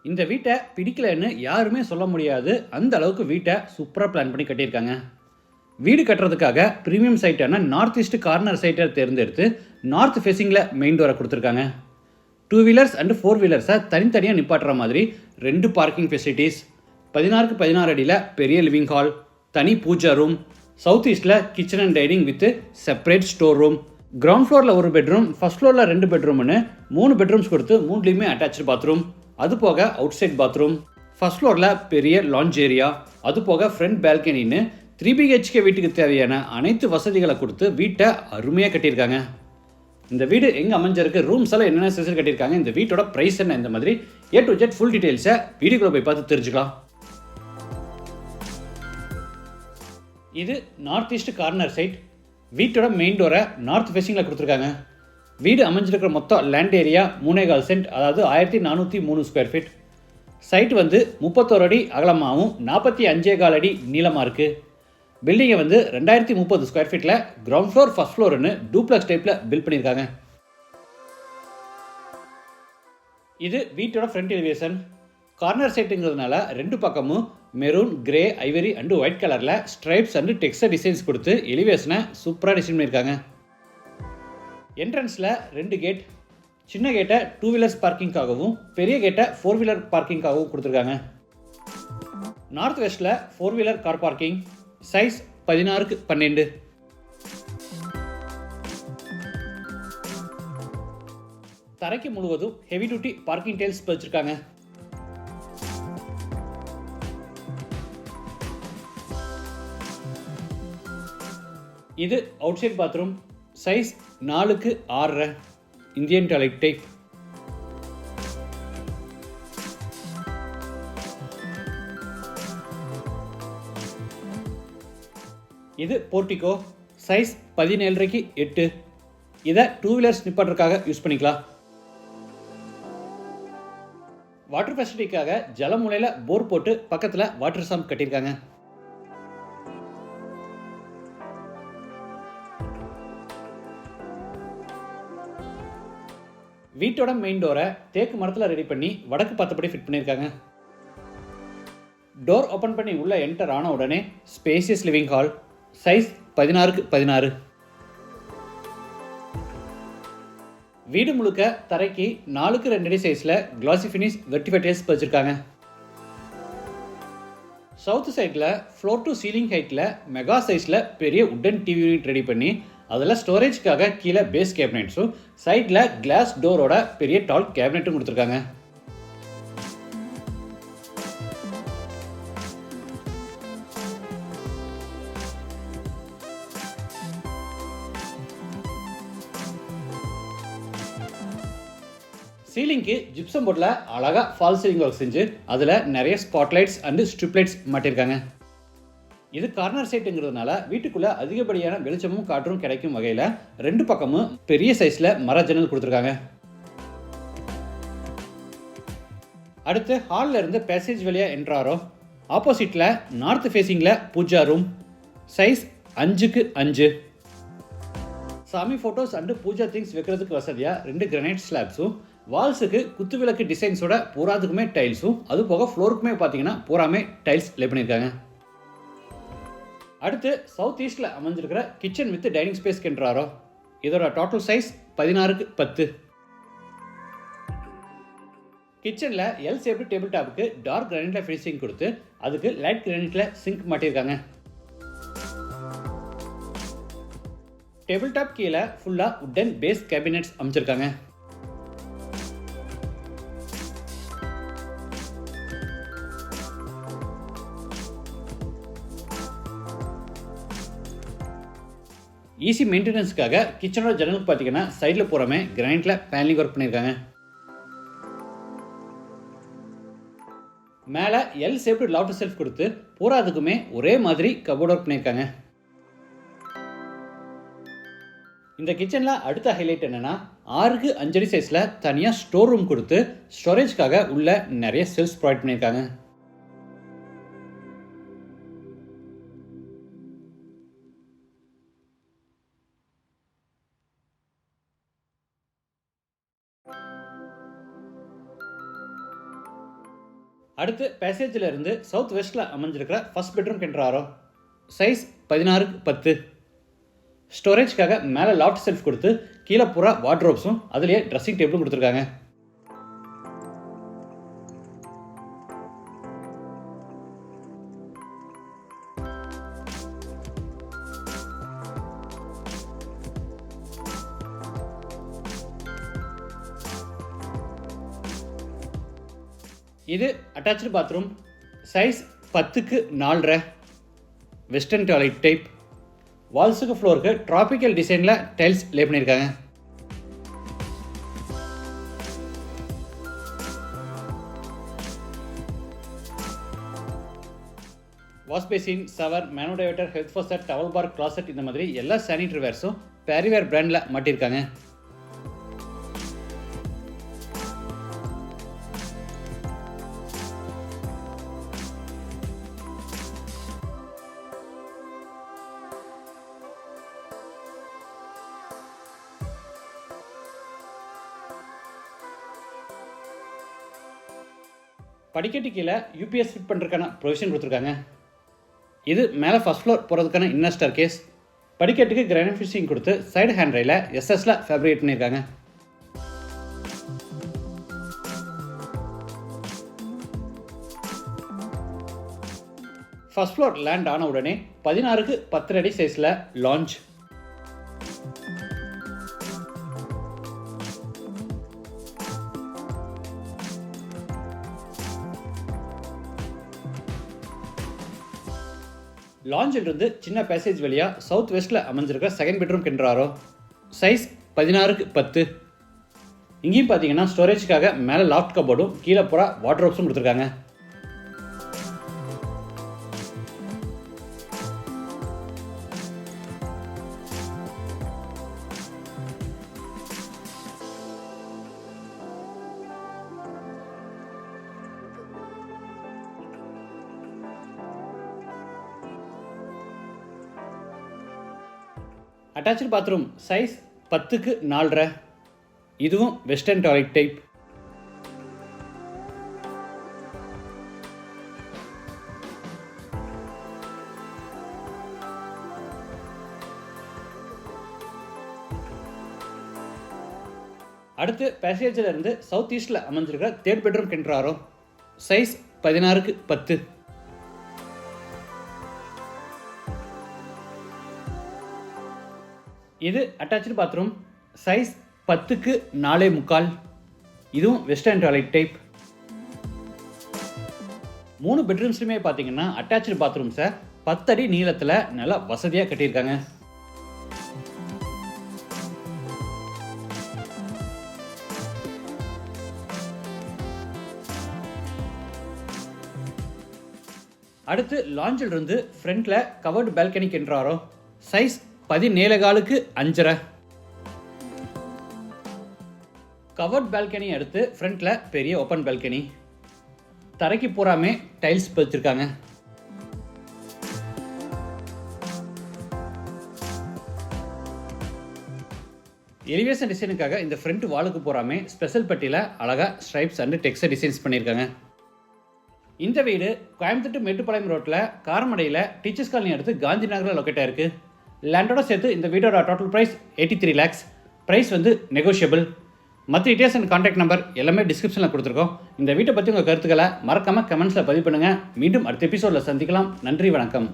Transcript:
இந்த வீட்டை பிடிக்கலன்னு யாருமே சொல்ல முடியாது. அந்த அளவுக்கு வீட்டை சூப்பராக பிளான் பண்ணி கட்டியிருக்காங்க. வீடு கட்டுறதுக்காக ப்ரீமியம் சைட்டான நார்த் ஈஸ்ட் கார்னர் சைட்டை தேர்ந்தெடுத்து நார்த் ஃபேஸிங்கில் மெயின் டோரை கொடுத்துருக்காங்க. 2 வீலர்ஸ் அண்ட் 4 வீலர்ஸை தனித்தனியாக நிப்பாட்டுற மாதிரி 2 பார்க்கிங் ஃபெசிலிட்டிஸ், 16க்கு 16 அடியில் பெரிய லிவிங் ஹால், தனி பூஜா ரூம், சவுத் ஈஸ்டில் kitchen and dining with separate store room, ground ஃப்ளோரில் ஒரு பெட்ரூம், ஃபர்ஸ்ட் ஃப்ளோரில் 2 பெட்ரூம்னு 3 பெட்ரூம்ஸ் கொடுத்து 3லேயுமே அட்டாச்சு பாத்ரூம், அது போக அவுட் சைட் பாத்ரூம், ஃபர்ஸ்ட் ஃப்ளோரில் பெரிய லான்ச் ஏரியா, அது போக ஃப்ரண்ட் பால்கனின்னு 3 BHK வீட்டுக்கு தேவையான அனைத்து வசதிகளை கொடுத்து வீட்டை அருமையாக கட்டியிருக்காங்க. இந்த வீடு எங்கே அமைஞ்சிருக்கு, ரூம்ஸ் எல்லாம் என்னென்ன ஸ்பெஷல் கட்டியிருக்காங்க, இந்த வீட்டோட ப்ரைஸ் என்ன, இந்த மாதிரி A to Z ஃபுல் டீட்டெயில்ஸை வீடியோக்குள்ள போய் பார்த்து தெரிஞ்சுக்கலாம். இது நார்த் ஈஸ்ட் கார்னர் சைட். வீட்டோட மெயின் டோரை நார்த் ஃபேஸிங்கில் கொடுத்துருக்காங்க. வீடு அமைஞ்சிருக்கிற மொத்தம் லேண்ட் ஏரியா 3.25 சென்ட், அதாவது 1403 ஸ்கொயர் ஃபீட். சைட் 31 அடி அகலமாகவும் 45.25 அடி நீளமாக இருக்குது. பில்டிங்கை 2030 ஸ்கொயர் ஃபீட்டில் கிரவுண்ட் ஃப்ளோர் ஃபர்ஸ்ட் ஃப்ளோர்னு டூப்ளக்ஸ் டைப்பில் பில்ட் பண்ணியிருக்காங்க. இது வீட்டோட ஃப்ரண்ட் எலிவேஷன். கார்னர் சைட்டுங்கிறதுனால 2 பக்கமும் maroon, grey, ivory and white கலரில் ஸ்ட்ரைப்ஸ் அண்ட் டெக்ஸ்டர் டிசைன்ஸ் கொடுத்து எலிவேஷனை சூப்பராக டிசைன் பண்ணியிருக்காங்க. என்ட்ரன்ஸில் 2 கேட், சின்ன கேட்டை 2 வீலர்ஸ் பார்க்கிங்காகவும் பெரிய கேட்டை 4 வீலர் பார்க்கிங்காகவும் கொடுத்துருக்காங்க. நார்த் வெஸ்ட்டில் 4 வீலர் கார் பார்க்கிங், சைஸ் 16க்கு 12. தரைக்கு முழுவதும் ஹெவி டியூட்டி பார்க்கிங் டைல்ஸ் பதிச்சிருக்காங்க. இது அவுட் சைட் பாத்ரூம், சைஸ் 4க்கு 6.5 இந்தியன் டாய்லெட் டைப். இது போர்ட்டிகோ, சைஸ் 17.5க்கு 8. இதை 2 வீலர்ஸ் நிப்பாட்டுறதுக்காக யூஸ் பண்ணிக்கலாம். வாட்டர் ஃபெசிலிட்டிக்காக ஜலமுலையில் போர் போட்டு பக்கத்தில் வாட்டர் சம்ப் கட்டியிருக்காங்க. வீட்டோட மெயின் டோரை தேக்கு மரத்தில் ரெடி பண்ணி வடக்கு பார்த்தபடி ஃபிட் பண்ணியிருக்காங்க. டோர் ஓப்பன் பண்ணி உள்ள என்டர் ஆன உடனே ஸ்பேசியஸ் லிவிங் ஹால், சைஸ் 16க்கு 16. வீடு முழுக்க தரைக்கு 4க்கு 2 அடி சைஸில் கிளாசி ஃபினிஷ் வெர்டிஃபை டைல்ஸ் பதிச்சிருக்காங்க. சவுத் சைடில் ஃப்ளோர் டு சீலிங் ஹைட்டில் மெகா சைஸில் பெரிய உட்டன் டிவி யூனிட் ரெடி பண்ணி அதில் ஸ்டோரேஜ்க்காக கீழே பேஸ் கேபினெட்ஸும் சைடில் கிளாஸ் டோரோட பெரிய டால் கேபினெட்டும் கொடுத்துருக்காங்க. சீலிங்க்கு ஜிப்சம் போர்டில் அழகாக ஃபால் சீலிங் ஒர்க் செஞ்சு அதில் நிறைய ஸ்பாட்லைட்ஸ் அண்டு ஸ்ட்ரிப்லைட்ஸ் மாட்டியிருக்காங்க. இது கார்னர் சைட்டுங்கிறதுனால வீட்டுக்குள்ளே அதிகப்படியான வெளிச்சமும் காற்றும் கிடைக்கும் வகையில் 2 பக்கமும் பெரிய சைஸில் மர ஜன்னல் கொடுத்துருக்காங்க. அடுத்து ஹாலில் இருந்து பேசேஜ் வழியாக என்ட்ராரோ. ஆப்போசிட்டில் நார்த் ஃபேஸிங்கில் பூஜா ரூம், சைஸ் 5க்கு 5. சாமி ஃபோட்டோஸ் அண்டு பூஜா திங்ஸ் வைக்கிறதுக்கு வசதியாக 2 கிரானைட் ஸ்லாப்ஸும், வால்ஸுக்கு குத்து விளக்கு டிசைன்ஸோட பூராதுக்குமே டைல்ஸும், அது போக ஃப்ளோருக்குமே பார்த்தீங்கன்னா பூராமே டைல்ஸ் லே பண்ணியிருக்காங்க. அடுத்து சவுத் ஈஸ்டில் அமைஞ்சிருக்கிற கிச்சன் வித் டைனிங் ஸ்பேஸ் கென்றாரோ. இதோட டோட்டல் சைஸ் 16க்கு 10. கிச்சனில் எல் ஷேப்டு டேபிள் டாப்புக்கு டார்க் கிரானைட்டில் ஃபினிஷிங் கொடுத்து அதுக்கு லைட் கிரானைட்டில் சிங்க் மாட்டியிருக்காங்க. டேபிள் டாப் கீழே ஃபுல்லாக உட்டன் பேஸ் கேபினெட்ஸ் அமைச்சிருக்காங்க. ஈஸி மெயின்டெனன்ஸுக்காக கிச்சனோட ஜன்னலுக்கு பார்த்தீங்கன்னா சைடில் பூராமே கிரானைட்டில் பேனலிங் ஒர்க் பண்ணியிருக்காங்க. மேலே எல் ஷேப்டு லாஃப்ட் செல்ஃப் கொடுத்து பூராதுக்குமே ஒரே மாதிரி கபோர்ட் ஒர்க் பண்ணியிருக்காங்க. இந்த கிச்சனில் அடுத்த ஹைலைட் என்னென்னா 6க்கு 5 அடி சைஸில் தனியாக ஸ்டோர் ரூம் கொடுத்து ஸ்டோரேஜ்க்காக உள்ள நிறைய செல்ஃப்ஸ் ப்ரொவைட் பண்ணியிருக்காங்க. அடுத்து பேசேஜில் இருந்து சவுத் வெஸ்ட்டில் அமைஞ்சிருக்கிற ஃபர்ஸ்ட் பெட்ரூம் கென்றாரோ. Size 16x10. ஸ்டோரேஜ்க்காக மேலே லாஃப்ட் செல்ஃப் கொடுத்து கீழே பூரா வார்ட்ரோப்ஸும் அதுலேயே ட்ரெஸ்ஸிங் டேபிளும் கொடுத்துருக்காங்க. இது attach bathroom. Size 10x4. Western toilet type. வால்ஸுக்கு ஃப்ளோருக்கு ட்ராபிக்கல் டிசைனில் டைல்ஸ் லே பண்ணியிருக்காங்க. வாஷ் பேசின், ஷவர், மேனோடைவேட்டர், health faucet, towel bar, closet இந்த மாதிரி எல்லா சானிட்டரி வேர்ஸும் பேரிவேர் பிராண்டில் மாட்டியிருக்காங்க. படிக்கட்டு கீழே யூபிஎஸ் ஃபிட் பண்ணுறதுக்கான ப்ரொவிஷன் கொடுத்துருக்காங்க. இது மேலே ஃபர்ஸ்ட் ஃப்ளோர் போகிறதுக்கான இன்னர் ஸ்டார் கேஸ். படிக்கட்டுக்கு கிரானைட் ஃபினிஷிங் கொடுத்து சைடு ஹேண்ட் ரைல எஸ்எஸ்ல ஃபேப்ரிகேட் பண்ணியிருக்காங்க. ஃபர்ஸ்ட் ஃப்ளோர் லேண்ட் ஆன உடனே 16x10 அடி சைஸில் லான்ச். லாஞ்சிலிருந்து சின்ன பேசேஜ் வழியாக சவுத் வெஸ்ட்டில் அமைஞ்சிருக்க செகண்ட் பெட்ரூம் கென்றாரோ. Size 16x10. இங்கேயும் பார்த்தீங்கன்னா ஸ்டோரேஜ்க்காக மேலே லாஃப்ட் கபோர்டும் கீழே பூரா வார்ட்ரோப்ஸும் கொடுத்துருக்காங்க. Attach bathroom. Size 10x4. இதுவும் வெஸ்டர்ன் டாய்லெட் டைப். அடுத்து பேசேஜில் இருந்து சவுத் ஈஸ்டில் அமைஞ்சிருக்கிற தேர்ட் பெட்ரூம் கென்றாரோ. Size 16x10. இது அட்டாச்சு பாத்ரூம். Size 10x4.25. இதுவும் வெஸ்டர்ன் டாய்லெட் டைப். 3 பெட்ரூம்ஸ்லையுமே பார்த்தீங்கன்னா அட்டாச்சு பாத்ரூம்ஸை 10 அடி நீளத்தில் நல்லா வசதியாக கட்டியிருக்காங்க. அடுத்து லாஞ்சில் இருந்து ஃப்ரண்ட்ல கவர்டு பால்கனி கென்றாரோ. சைஸ் 17.5. கவர்ட் பால்கனி அடுத்து ஃப்ரண்ட்ல பெரிய ஓப்பன் பால்கனி. தரைக்கு பூராமே டைல்ஸ் பதிச்சிருக்காங்க. எலிவேஷன் டிசைனுக்காக இந்த ஃப்ரண்ட் வாலுக்கு பூராமே ஸ்பெஷல் பட்டியில் அழகாக ஸ்ட்ரைப்ஸ் அண்ட் டெக்ஸ்டர் டிசைன்ஸ் பண்ணியிருக்காங்க. இந்த வீடு கோயம்புத்தூர் மேட்டுப்பாளையம் ரோட்டில் காரமடையில் டீச்சர்ஸ் காலனி அடுத்து காந்தி நகரில் லொக்கேட்டாக இருக்குது. லேண்டோட சேர்த்து இந்த வீடோட டோட்டல் ப்ரைஸ் 83 lakhs. ப்ரைஸ் வந்து நெகோஷியபிள். மற்ற டீட்டெயில்ஸ் அண்ட் கான்டாக்ட் நம்பர் எல்லாமே டிஸ்கிரிப்ஷனில் கொடுத்துருக்கோம். இந்த வீட்டை பற்றி உங்கள் கருத்துக்களை மறக்காமல் கமெண்ட்ஸில் பதிவு பண்ணுங்கள். மீண்டும் அடுத்த எபிசோடில் சந்திக்கலாம். நன்றி, வணக்கம்.